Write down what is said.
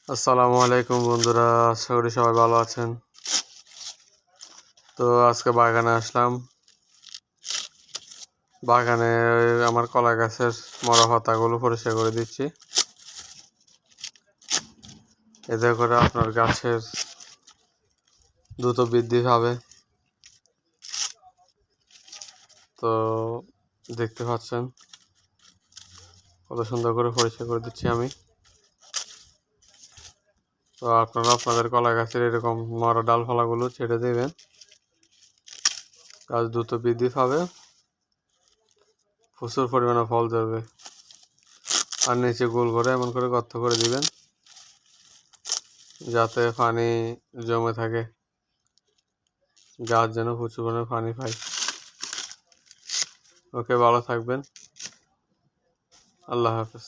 আসসালামু আলাইকুম বন্ধুরা, আশা করি সবাই ভালো আছেন। তো আজকে বাগানে আসলাম। বাগানে আমার কলা গাছের মরা পাতাগুলো পরিষ্কার করে দিচ্ছি, এতে করে আপনার গাছের দ্রুত বৃদ্ধি পাবে। তো দেখতে পাচ্ছেন কত সুন্দর করে পরিষ্কার করে দিচ্ছি আমি। তো আপনারা আপনাদের কলা গাছের এরকম মরা ডালপালাগুলো ছেড়ে দেবেন, গাছ দ্রুত বৃদ্ধি পাবে, প্রচুর পরিমাণে ফল ধরবে। আর নিচে গোল করে এমন করে গর্ত করে দিবেন যাতে পানি জমে থাকে, গাছ যেন প্রচুর পরিমাণে পানি পায়। ওকে, ভালো থাকবেন। আল্লাহ হাফেজ।